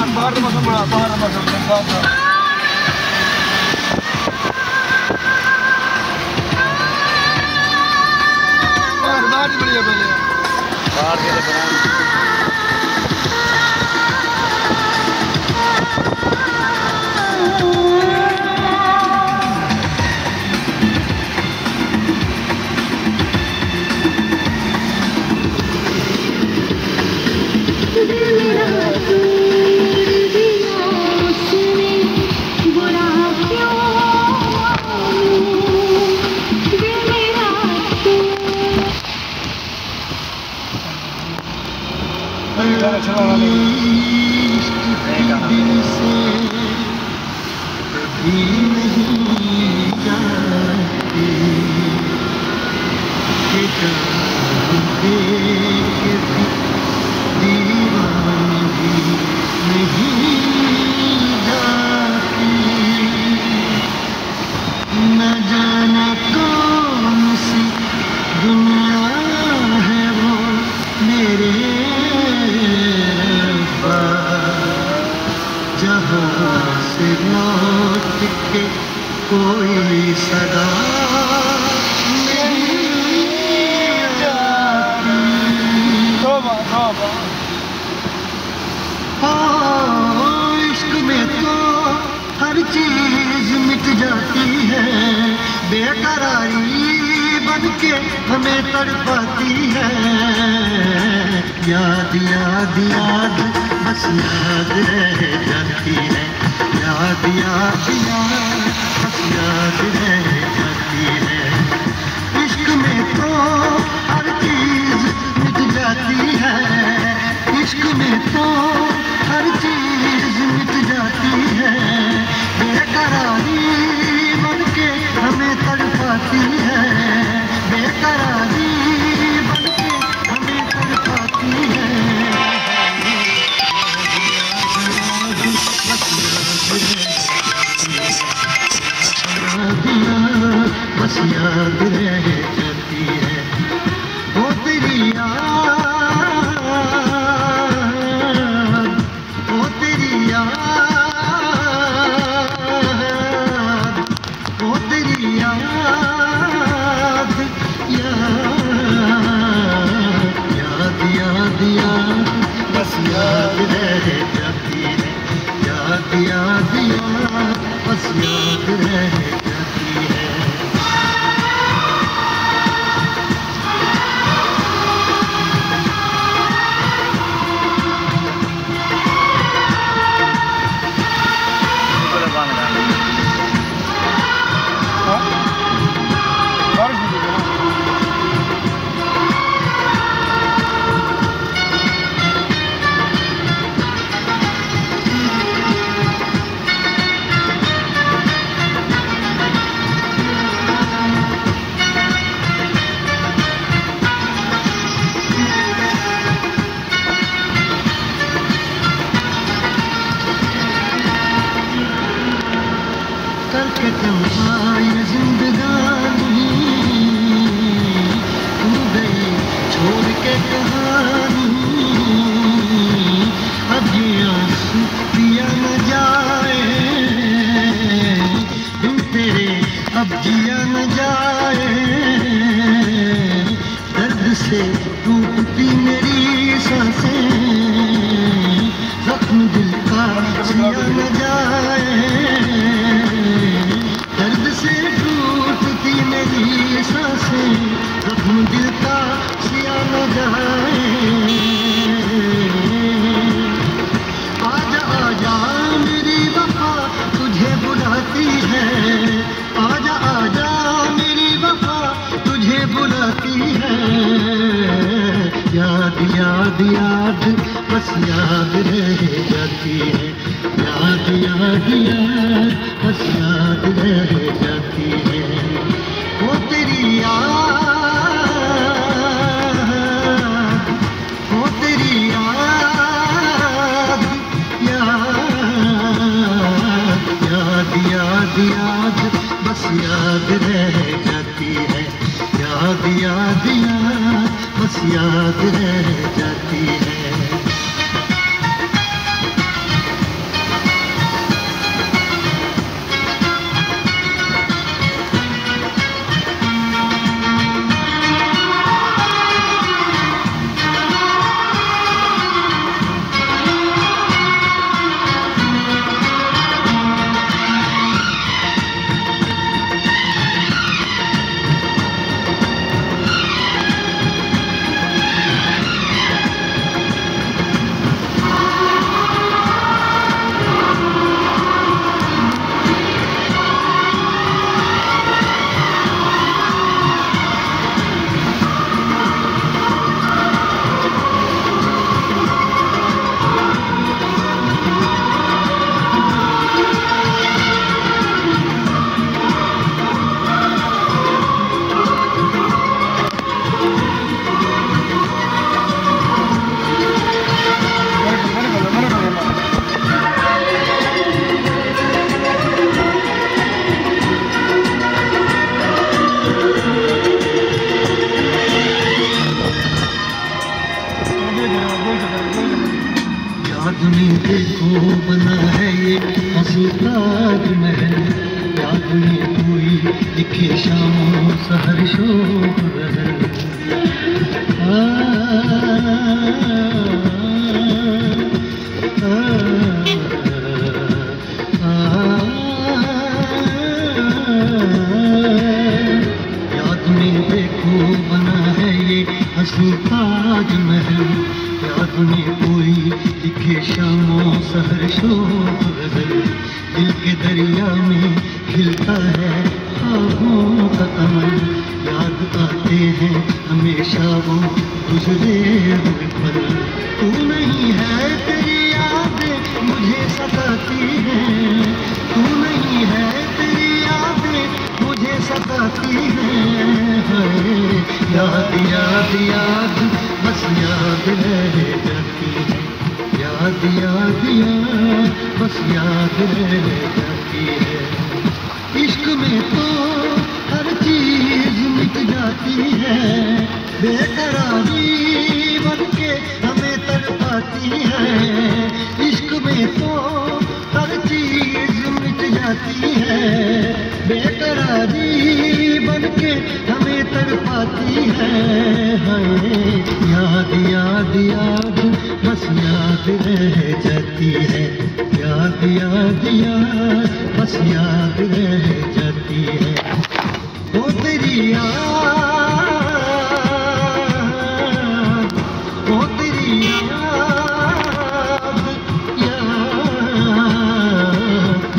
बाहर का मौसम बड़ा बाहर का मौसम बाहर ही बढ़िया पहले बाहर के कोई सदा इश्क में तो हर चीज मिट जाती है, बेकरारी बन के हमें तड़पाती है। याद याद याद बस याद रह जाती है, याद याद याद बस याद रह जाती है। इश्क में तो हर चीज मिट जाती है, इश्क में तो हर चीज मिट जाती है, बेकरारी बन के हमें तड़पाती है, बेकरारी बन के हमें तड़पाती है। बस याद रह जाती है वो तेरी याद, वो तेरी याद, वो तेरी याद, याद याद याद बस याद रह जाती है, याद याद याद बस याद रह जाती है। करके तुम्हारी जिंदगानी तू गई छोड़ के कहानी, अब ये आंसू पिया न जाए बिन तेरे, अब जिया न जाए। दर्द से टूटती मेरी सांसें, जख्म दिल का सिया न जाए, दर्द से टूटती मेरी सांसें, जख्म दिल का सिया न जाए। आजा आजा मेरी वफा तुझे बुलाती है, आजा आजा मेरी वफा तुझे बुलाती है। याद याद याद बस याद रह जाती है, याद याद याद बस याद रह जाती है वो तेरी याद, वो तेरी याद, याद याद याद बस याद रह जाती है, याद याद याद बस याद रह जाती है। देखो बना है ये हंसी ताजमहल, याद में कोई लिखे शामों सहर शोक रहल। याद में देखो बना है ये हंसी ताजमहल, याद में कोई लिखे शामों सहर शोक गजल। दिल के दरिया में खिलता है ख्वाबों का कमल, याद आते हैं हमेशा वो गुजरे हुए पल। तू नहीं है तेरी यादें मुझे सताती हैं, तू नहीं है तेरी यादें मुझे सताती हैं। याद याद याद बस याद रह जाती है, याद याद याद बस याद रह जाती है। इश्क में तो हर चीज मिट जाती है, बेकरारी बन के हमें तड़पाती है। इश्क में तो हर चीज मिट जाती है, बेकरारी बन के हमें तड़पाती है। याद याद याद बस याद रह जाती है, याद याद याद बस याद रह जाती है। वो तेरी याद, वो तेरी याद,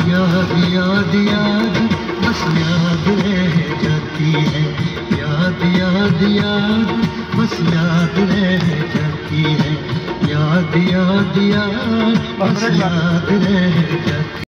याद याद याद बस याद रह जाती है, याद याद याद बस याद रह जाती है, याद याद याद बस याद रह जाती है।